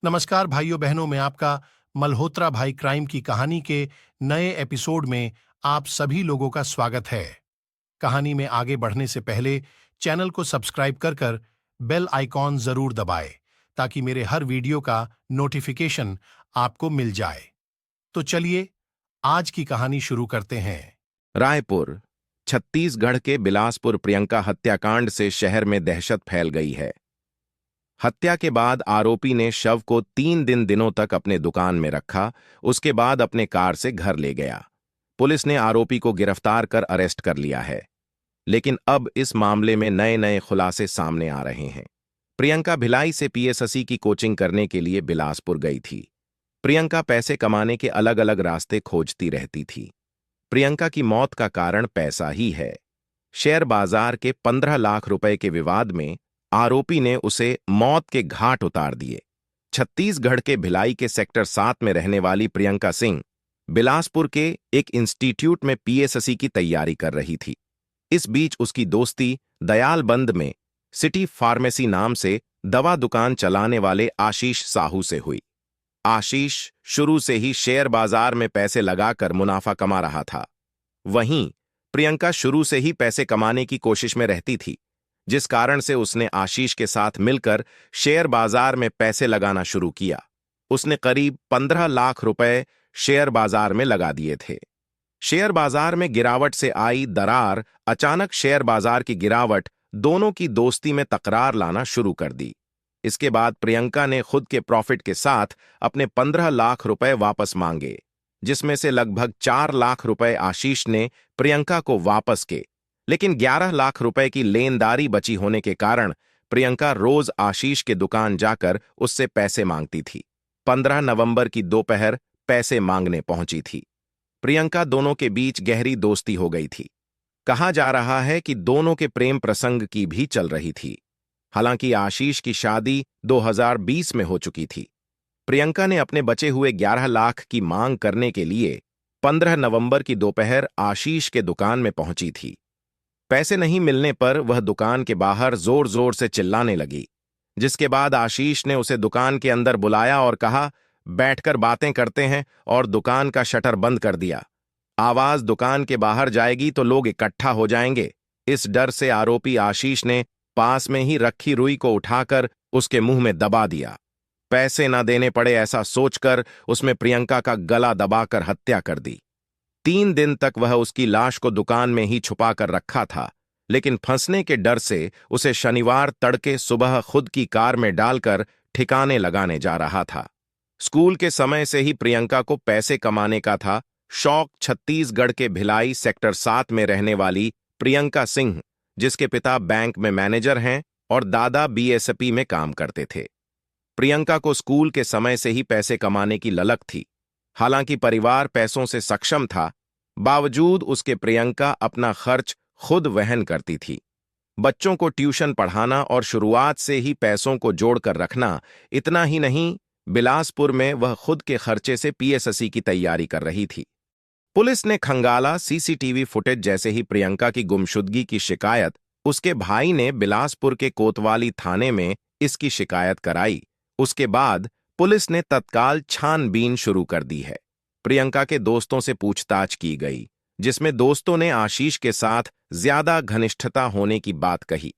नमस्कार भाइयों बहनों, मैं आपका मल्होत्रा भाई क्राइम की कहानी के नए एपिसोड में आप सभी लोगों का स्वागत है। कहानी में आगे बढ़ने से पहले चैनल को सब्सक्राइब कर कर बेल आइकॉन जरूर दबाएं ताकि मेरे हर वीडियो का नोटिफिकेशन आपको मिल जाए। तो चलिए आज की कहानी शुरू करते हैं। रायपुर, छत्तीसगढ़ के बिलासपुर प्रियंका हत्याकांड से शहर में दहशत फैल गई है। हत्या के बाद आरोपी ने शव को 3 दिनों तक अपने दुकान में रखा, उसके बाद अपने कार से घर ले गया। पुलिस ने आरोपी को गिरफ्तार कर अरेस्ट कर लिया है। लेकिन अब इस मामले में नए नए खुलासे सामने आ रहे हैं। प्रियंका भिलाई से पीएससी की कोचिंग करने के लिए बिलासपुर गई थी। प्रियंका पैसे कमाने के अलग अलग रास्ते खोजती रहती थी। प्रियंका की मौत का कारण पैसा ही है। शेयर बाजार के 15 लाख रुपए के विवाद में आरोपी ने उसे मौत के घाट उतार दिए। छत्तीसगढ़ के भिलाई के सेक्टर 7 में रहने वाली प्रियंका सिंह बिलासपुर के एक इंस्टीट्यूट में पीएससी की तैयारी कर रही थी। इस बीच उसकी दोस्ती दयालबंद में सिटी फार्मेसी नाम से दवा दुकान चलाने वाले आशीष साहू से हुई। आशीष शुरू से ही शेयर बाजार में पैसे लगाकर मुनाफा कमा रहा था। वहीं प्रियंका शुरू से ही पैसे कमाने की कोशिश में रहती थी, जिस कारण से उसने आशीष के साथ मिलकर शेयर बाजार में पैसे लगाना शुरू किया। उसने करीब 15 लाख रुपए शेयर बाजार में लगा दिए थे। शेयर बाजार में गिरावट से आई दरार, अचानक शेयर बाजार की गिरावट दोनों की दोस्ती में तकरार लाना शुरू कर दी। इसके बाद प्रियंका ने खुद के प्रॉफिट के साथ अपने 15 लाख रुपए वापस मांगे, जिसमें से लगभग 4 लाख रुपए आशीष ने प्रियंका को वापस के। लेकिन 11 लाख रुपए की लेनदारी बची होने के कारण प्रियंका रोज आशीष के दुकान जाकर उससे पैसे मांगती थी। 15 नवंबर की दोपहर पैसे मांगने पहुंची थी। प्रियंका दोनों के बीच गहरी दोस्ती हो गई थी। कहा जा रहा है कि दोनों के प्रेम प्रसंग की भी चल रही थी। हालांकि आशीष की शादी 2020 में हो चुकी थी। प्रियंका ने अपने बचे हुए 11 लाख की मांग करने के लिए 15 नवंबर की दोपहर आशीष के दुकान में पहुंची थी। पैसे नहीं मिलने पर वह दुकान के बाहर जोर जोर से चिल्लाने लगी, जिसके बाद आशीष ने उसे दुकान के अंदर बुलाया और कहा, बैठकर बातें करते हैं, और दुकान का शटर बंद कर दिया। आवाज दुकान के बाहर जाएगी तो लोग इकट्ठा हो जाएंगे। इस डर से आरोपी आशीष ने पास में ही रखी रुई को उठाकर उसके मुंह में दबा दिया। पैसे न देने पड़े ऐसा सोचकर उसमें प्रियंका का गला दबाकर हत्या कर दी। 3 दिन तक वह उसकी लाश को दुकान में ही छुपा कर रखा था, लेकिन फंसने के डर से उसे शनिवार तड़के सुबह खुद की कार में डालकर ठिकाने लगाने जा रहा था। स्कूल के समय से ही प्रियंका को पैसे कमाने का था शौक। छत्तीसगढ़ के भिलाई सेक्टर 7 में रहने वाली प्रियंका सिंह, जिसके पिता बैंक में मैनेजर हैं और दादा बीएसपी में काम करते थे। प्रियंका को स्कूल के समय से ही पैसे कमाने की ललक थी। हालांकि परिवार पैसों से सक्षम था, बावजूद उसके प्रियंका अपना खर्च खुद वहन करती थी। बच्चों को ट्यूशन पढ़ाना और शुरुआत से ही पैसों को जोड़कर रखना, इतना ही नहीं, बिलासपुर में वह खुद के खर्चे से पीएससी की तैयारी कर रही थी। पुलिस ने खंगाला सीसीटीवी फुटेज जैसे ही प्रियंका की गुमशुदगी की शिकायत उसके भाई ने बिलासपुर के कोतवाली थाने में इसकी शिकायत कराई। उसके बाद पुलिस ने तत्काल छानबीन शुरू कर दी है। प्रियंका के दोस्तों से पूछताछ की गई, जिसमें दोस्तों ने आशीष के साथ ज्यादा घनिष्ठता होने की बात कही।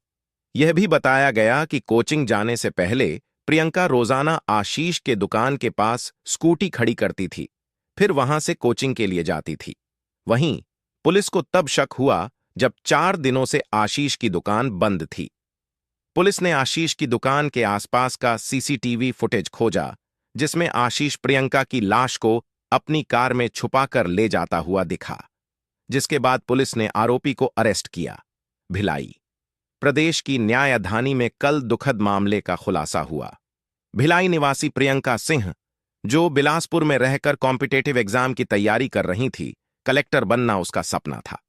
यह भी बताया गया कि कोचिंग जाने से पहले प्रियंका रोजाना आशीष के दुकान के पास स्कूटी खड़ी करती थी, फिर वहां से कोचिंग के लिए जाती थी। वहीं पुलिस को तब शक हुआ जब 4 दिनों से आशीष की दुकान बंद थी। पुलिस ने आशीष की दुकान के आसपास का सीसीटीवी फुटेज खोजा, जिसमें आशीष प्रियंका की लाश को अपनी कार में छुपाकर ले जाता हुआ दिखा, जिसके बाद पुलिस ने आरोपी को अरेस्ट किया। भिलाई प्रदेश की न्यायाधानी में कल दुखद मामले का खुलासा हुआ। भिलाई निवासी प्रियंका सिंह, जो बिलासपुर में रहकर कॉम्पिटिटिव एग्जाम की तैयारी कर रही थी, कलेक्टर बनना उसका सपना था,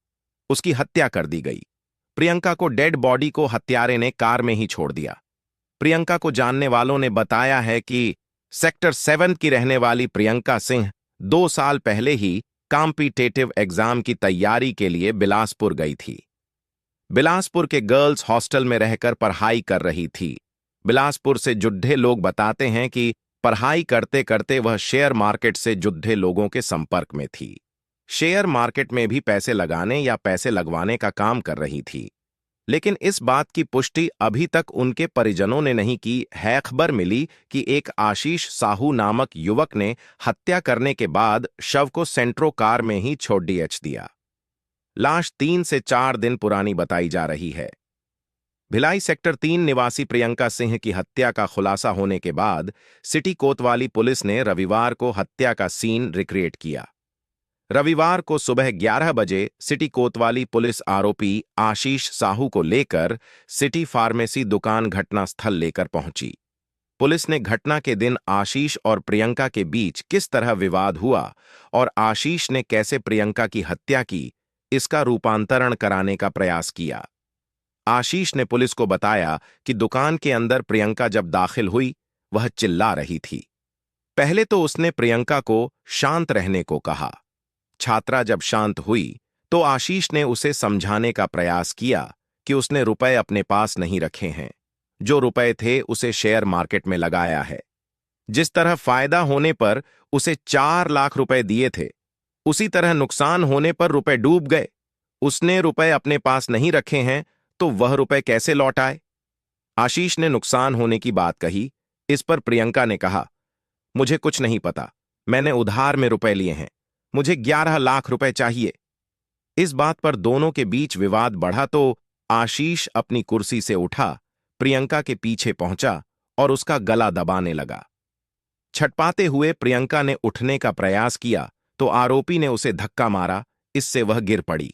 उसकी हत्या कर दी गई। प्रियंका को डेड बॉडी को हत्यारे ने कार में ही छोड़ दिया। प्रियंका को जानने वालों ने बताया है कि सेक्टर 7 की रहने वाली प्रियंका सिंह 2 साल पहले ही कॉम्पिटिटिव एग्जाम की तैयारी के लिए बिलासपुर गई थी। बिलासपुर के गर्ल्स हॉस्टल में रहकर पढ़ाई कर रही थी। बिलासपुर से जुड्ढे लोग बताते हैं कि पढ़ाई करते करते वह शेयर मार्केट से जुड़े लोगों के संपर्क में थी। शेयर मार्केट में भी पैसे लगाने या पैसे लगवाने का काम कर रही थी। लेकिन इस बात की पुष्टि अभी तक उनके परिजनों ने नहीं की है। खबर मिली कि एक आशीष साहू नामक युवक ने हत्या करने के बाद शव को सेंट्रो कार में ही छोड़ दिया। लाश 3 से 4 दिन पुरानी बताई जा रही है। भिलाई सेक्टर 3 निवासी प्रियंका सिंह की हत्या का खुलासा होने के बाद सिटी कोतवाली पुलिस ने रविवार को हत्या का सीन रिक्रिएट किया। रविवार को सुबह 11 बजे सिटी कोतवाली पुलिस आरोपी आशीष साहू को लेकर सिटी फार्मेसी दुकान घटनास्थल लेकर पहुंची। पुलिस ने घटना के दिन आशीष और प्रियंका के बीच किस तरह विवाद हुआ और आशीष ने कैसे प्रियंका की हत्या की, इसका रूपांतरण कराने का प्रयास किया। आशीष ने पुलिस को बताया कि दुकान के अंदर प्रियंका जब दाखिल हुई, वह चिल्ला रही थी। पहले तो उसने प्रियंका को शांत रहने को कहा। छात्रा जब शांत हुई तो आशीष ने उसे समझाने का प्रयास किया कि उसने रुपए अपने पास नहीं रखे हैं, जो रुपए थे उसे शेयर मार्केट में लगाया है। जिस तरह फायदा होने पर उसे 4 लाख रुपए दिए थे, उसी तरह नुकसान होने पर रुपए डूब गए। उसने रुपए अपने पास नहीं रखे हैं तो वह रुपए कैसे लौटाए? आशीष ने नुकसान होने की बात कही। इस पर प्रियंका ने कहा, मुझे कुछ नहीं पता, मैंने उधार में रुपए लिए हैं, मुझे 11 लाख रुपए चाहिए। इस बात पर दोनों के बीच विवाद बढ़ा तो आशीष अपनी कुर्सी से उठा, प्रियंका के पीछे पहुंचा और उसका गला दबाने लगा। छटपाते हुए प्रियंका ने उठने का प्रयास किया तो आरोपी ने उसे धक्का मारा, इससे वह गिर पड़ी।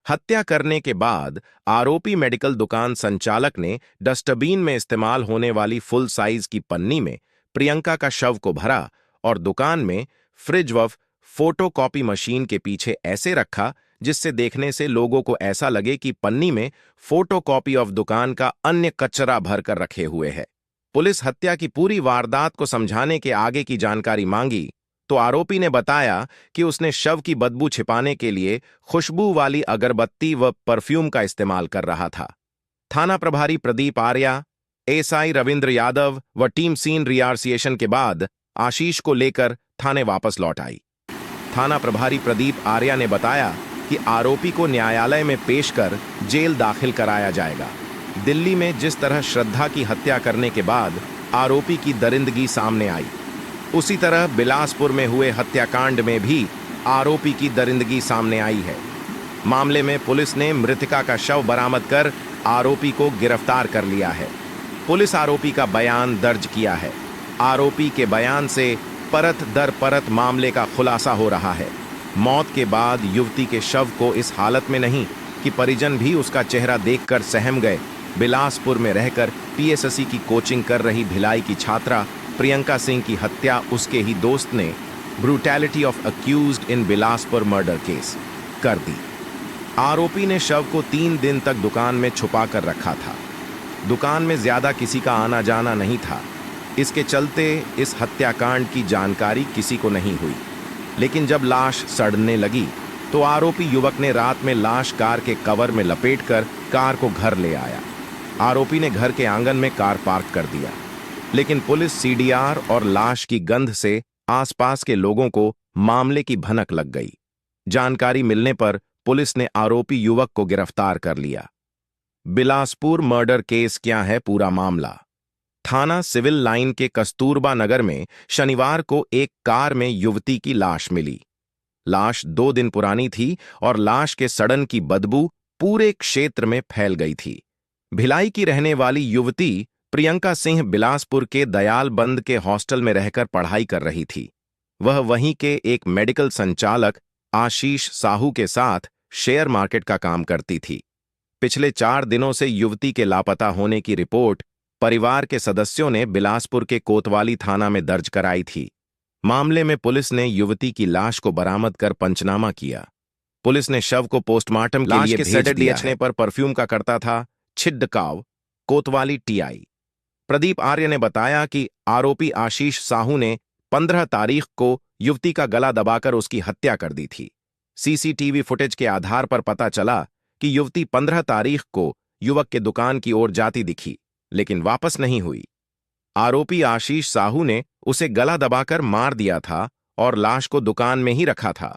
हत्या करने के बाद आरोपी मेडिकल दुकान संचालक ने डस्टबिन में इस्तेमाल होने वाली फुल साइज की पन्नी में प्रियंका का शव को भरा और दुकान में फ्रिज व फोटोकॉपी मशीन के पीछे ऐसे रखा जिससे देखने से लोगों को ऐसा लगे कि पन्नी में फोटोकॉपी ऑफ दुकान का अन्य कचरा भरकर रखे हुए है। पुलिस हत्या की पूरी वारदात को समझाने के आगे की जानकारी मांगी तो आरोपी ने बताया कि उसने शव की बदबू छिपाने के लिए खुशबू वाली अगरबत्ती व परफ्यूम का इस्तेमाल कर रहा था। थाना प्रभारी प्रदीप आर्या, एसआई रविंद्र यादव व टीम सीन रियार्सिएशन के बाद आशीष को लेकर थाने वापस लौट आई। थाना प्रभारी प्रदीप आर्या ने बताया कि आरोपी को न्यायालय में पेश कर जेल दाखिल कराया जाएगा। दिल्ली में जिस तरह श्रद्धा की हत्या करने के बाद आरोपी की दरिंदगी सामने आई, उसी तरह बिलासपुर में हुए हत्याकांड में भी आरोपी की दरिंदगी सामने आई है। मामले में पुलिस ने मृतका का शव बरामद कर आरोपी को गिरफ्तार कर लिया है। पुलिस आरोपी का बयान दर्ज किया है। आरोपी के बयान से परत दर परत मामले का खुलासा हो रहा है। मौत के बाद युवती के शव को इस हालत में नहीं कि परिजन भी उसका चेहरा देखकर सहम गए। बिलासपुर में रहकर पीएसएससी की कोचिंग कर रही भिलाई की छात्रा प्रियंका सिंह की हत्या उसके ही दोस्त ने brutality of accused in Bilaspur murder case कर दी। आरोपी ने शव को 3 दिन तक दुकान में छुपा कर रखा था। दुकान में ज्यादा किसी का आना जाना नहीं था। इसके चलते इस हत्याकांड की जानकारी किसी को नहीं हुई। लेकिन जब लाश सड़ने लगी तो आरोपी युवक ने रात में लाश कार के कवर में लपेटकर कार को घर ले आया। आरोपी ने घर के आंगन में कार पार्क कर दिया, लेकिन पुलिस सीडीआर और लाश की गंध से आसपास के लोगों को मामले की भनक लग गई। जानकारी मिलने पर पुलिस ने आरोपी युवक को गिरफ्तार कर लिया। बिलासपुर मर्डर केस क्या है पूरा मामला? थाना सिविल लाइन के कस्तूरबा नगर में शनिवार को एक कार में युवती की लाश मिली। लाश 2 दिन पुरानी थी और लाश के सड़न की बदबू पूरे क्षेत्र में फैल गई थी। भिलाई की रहने वाली युवती प्रियंका सिंह बिलासपुर के दयालबंद के हॉस्टल में रहकर पढ़ाई कर रही थी। वह वहीं के एक मेडिकल संचालक आशीष साहू के साथ शेयर मार्केट का काम करती थी। पिछले 4 दिनों से युवती के लापता होने की रिपोर्ट परिवार के सदस्यों ने बिलासपुर के कोतवाली थाना में दर्ज कराई थी। मामले में पुलिस ने युवती की लाश को बरामद कर पंचनामा किया। पुलिस ने शव को पोस्टमार्टम के लिए भेज दिया है। पर परफ्यूम का करता था छिड्डकाव कोतवाली टीआई प्रदीप आर्य ने बताया कि आरोपी आशीष साहू ने 15 तारीख को युवती का गला दबाकर उसकी हत्या कर दी थी। सीसीटीवी फुटेज के आधार पर पता चला कि युवती 15 तारीख को युवक के दुकान की ओर जाती दिखी, लेकिन वापस नहीं हुई। आरोपी आशीष साहू ने उसे गला दबाकर मार दिया था और लाश को दुकान में ही रखा था।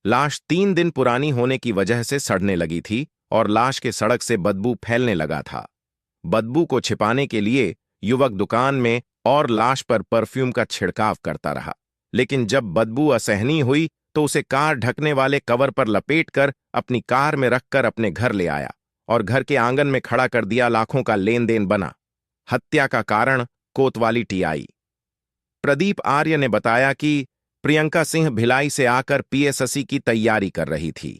लाश 3 दिन पुरानी होने की वजह से सड़ने लगी थी और लाश के सड़क से बदबू फैलने लगा था। बदबू को छिपाने के लिए युवक दुकान में और लाश पर परफ्यूम का छिड़काव करता रहा, लेकिन जब बदबू असहनीय हुई तो उसे कार ढकने वाले कवर पर लपेटकर अपनी कार में रखकर अपने घर ले आया और घर के आंगन में खड़ा कर दिया। लाखों का लेन देन बना। हत्या का कारण कोतवाली टीआई प्रदीप आर्य ने बताया कि प्रियंका सिंह भिलाई से आकर पीएसएससी की तैयारी कर रही थी।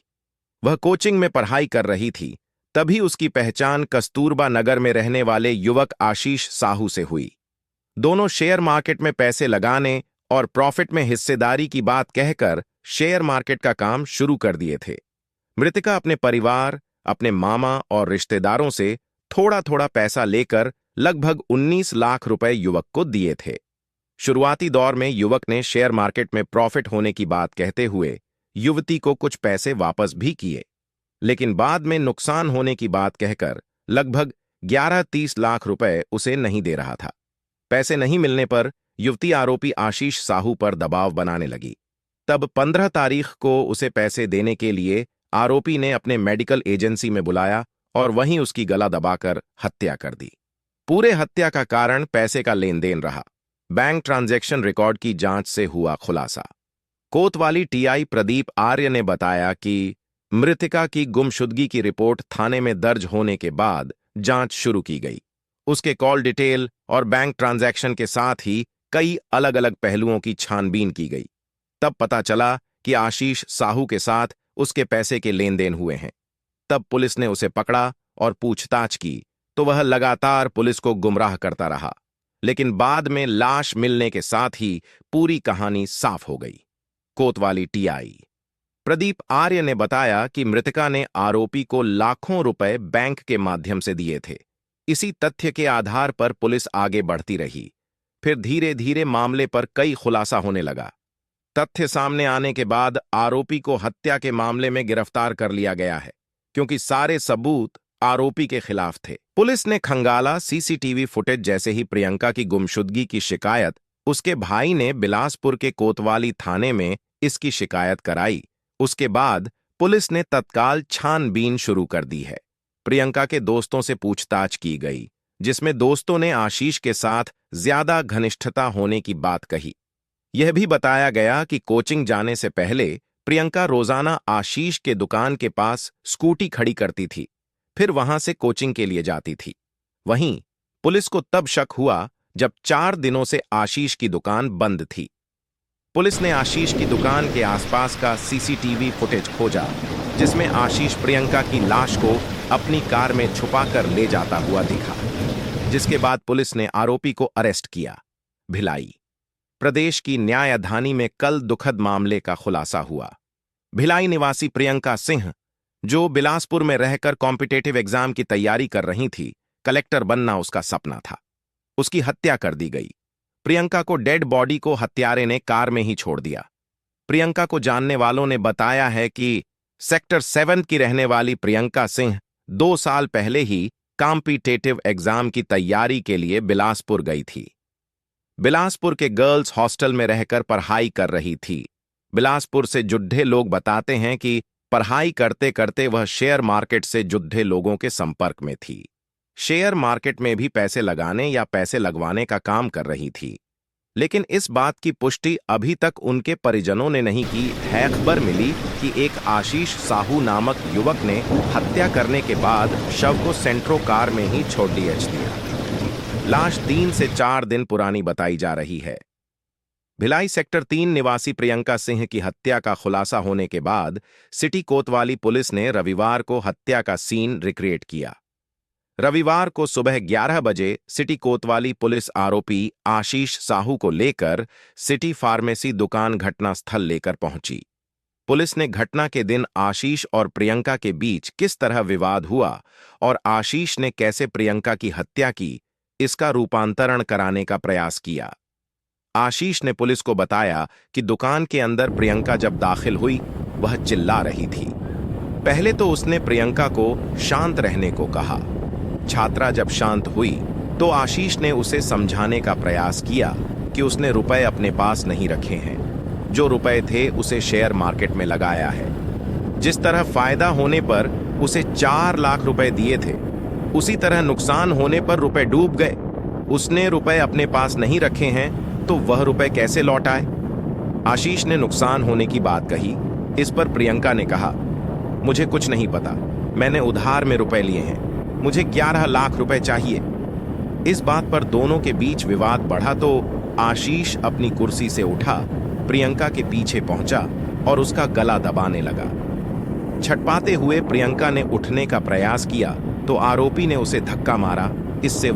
वह कोचिंग में पढ़ाई कर रही थी, तभी उसकी पहचान कस्तूरबा नगर में रहने वाले युवक आशीष साहू से हुई। दोनों शेयर मार्केट में पैसे लगाने और प्रॉफिट में हिस्सेदारी की बात कहकर शेयर मार्केट का काम शुरू कर दिए थे। मृतका अपने परिवार, अपने मामा और रिश्तेदारों से थोड़ा थोड़ा पैसा लेकर लगभग 19 लाख रुपए युवक को दिए थे। शुरुआती दौर में युवक ने शेयर मार्केट में प्रॉफिट होने की बात कहते हुए युवती को कुछ पैसे वापस भी किए, लेकिन बाद में नुकसान होने की बात कहकर लगभग 11-30 लाख रुपए उसे नहीं दे रहा था। पैसे नहीं मिलने पर युवती आरोपी आशीष साहू पर दबाव बनाने लगी। तब 15 तारीख को उसे पैसे देने के लिए आरोपी ने अपने मेडिकल एजेंसी में बुलाया और वहीं उसकी गला दबाकर हत्या कर दी। पूरे हत्या का कारण पैसे का लेन देन रहा। बैंक ट्रांजैक्शन रिकॉर्ड की जांच से हुआ खुलासा। कोतवाली टीआई प्रदीप आर्य ने बताया कि मृतका की गुमशुदगी की रिपोर्ट थाने में दर्ज होने के बाद जांच शुरू की गई। उसके कॉल डिटेल और बैंक ट्रांजैक्शन के साथ ही कई अलग अलग पहलुओं की छानबीन की गई। तब पता चला कि आशीष साहू के साथ उसके पैसे के लेन देन हुए हैं। तब पुलिस ने उसे पकड़ा और पूछताछ की तो वह लगातार पुलिस को गुमराह करता रहा, लेकिन बाद में लाश मिलने के साथ ही पूरी कहानी साफ हो गई। कोतवाली टीआई प्रदीप आर्य ने बताया कि मृतका ने आरोपी को लाखों रुपए बैंक के माध्यम से दिए थे। इसी तथ्य के आधार पर पुलिस आगे बढ़ती रही। फिर धीरे धीरे मामले पर कई खुलासा होने लगा। तथ्य सामने आने के बाद आरोपी को हत्या के मामले में गिरफ्तार कर लिया गया है, क्योंकि सारे सबूत आरोपी के खिलाफ थे। पुलिस ने खंगाला सीसीटीवी फुटेज जैसे ही प्रियंका की गुमशुदगी की शिकायत उसके भाई ने बिलासपुर के कोतवाली थाने में इसकी शिकायत कराई। उसके बाद पुलिस ने तत्काल छानबीन शुरू कर दी है। प्रियंका के दोस्तों से पूछताछ की गई, जिसमें दोस्तों ने आशीष के साथ ज्यादा घनिष्ठता होने की बात कही। यह भी बताया गया कि कोचिंग जाने से पहले प्रियंका रोजाना आशीष के दुकान के पास स्कूटी खड़ी करती थी, फिर वहां से कोचिंग के लिए जाती थी। वहीं पुलिस को तब शक हुआ जब 4 दिनों से आशीष की दुकान बंद थी। पुलिस ने आशीष की दुकान के आसपास का सीसीटीवी फुटेज खोजा, जिसमें आशीष प्रियंका की लाश को अपनी कार में छुपाकर ले जाता हुआ दिखा, जिसके बाद पुलिस ने आरोपी को अरेस्ट किया। भिलाई प्रदेश की न्यायधानी में कल दुखद मामले का खुलासा हुआ। भिलाई निवासी प्रियंका सिंह, जो बिलासपुर में रहकर कॉम्पिटिटिव एग्जाम की तैयारी कर रही थी, कलेक्टर बनना उसका सपना था, उसकी हत्या कर दी गई। प्रियंका को डेड बॉडी को हत्यारे ने कार में ही छोड़ दिया। प्रियंका को जानने वालों ने बताया है कि सेक्टर 7 की रहने वाली प्रियंका सिंह 2 साल पहले ही कॉम्पिटिटिव एग्जाम की तैयारी के लिए बिलासपुर गई थी। बिलासपुर के गर्ल्स हॉस्टल में रहकर पढ़ाई कर रही थी। बिलासपुर से जुड्ढे लोग बताते हैं कि पढ़ाई करते करते वह शेयर मार्केट से जुड्ढे लोगों के संपर्क में थी। शेयर मार्केट में भी पैसे लगाने या पैसे लगवाने का काम कर रही थी, लेकिन इस बात की पुष्टि अभी तक उनके परिजनों ने नहीं की है। खबर मिली कि एक आशीष साहू नामक युवक ने हत्या करने के बाद शव को सेंट्रो कार में ही छोड़ दिया। लाश 3 से 4 दिन पुरानी बताई जा रही है। भिलाई सेक्टर 3 निवासी प्रियंका सिंह की हत्या का खुलासा होने के बाद सिटी कोतवाली पुलिस ने रविवार को हत्या का सीन रिक्रिएट किया। रविवार को सुबह 11 बजे सिटी कोतवाली पुलिस आरोपी आशीष साहू को लेकर सिटी फार्मेसी दुकान घटनास्थल लेकर पहुंची। पुलिस ने घटना के दिन आशीष और प्रियंका के बीच किस तरह विवाद हुआ और आशीष ने कैसे प्रियंका की हत्या की, इसका रूपांतरण कराने का प्रयास किया। आशीष ने पुलिस को बताया कि दुकान के अंदर प्रियंका जब दाखिल हुई, वह चिल्ला रही थी। पहले तो उसने प्रियंका को शांत रहने को कहा। छात्रा जब शांत हुई तो आशीष ने उसे समझाने का प्रयास किया कि उसने रुपए अपने पास नहीं रखे हैं। जो रुपए थे उसे शेयर मार्केट में लगाया है। जिस तरह फायदा होने पर उसे 4 लाख रुपए दिए थे, उसी तरह नुकसान होने पर रुपए डूब गए। उसने रुपए अपने पास नहीं रखे हैं तो वह रुपए कैसे लौटाए? आशीष ने नुकसान होने की बात कही। इस पर प्रियंका ने कहा, मुझे कुछ नहीं पता, मैंने उधार में रुपए लिए हैं, मुझे 11 लाख रुपए चाहिए। इस बात पर दोनों के बीच विवाद बढ़ा तो आशीष अपनी कुर्सी से उठा, प्रियंका के पीछे पहुंचा और उसका गला दबाने लगा। छटपटाते हुए प्रियंका ने उठने का प्रयास किया तो आरोपी ने उसे धक्का मारा। इससे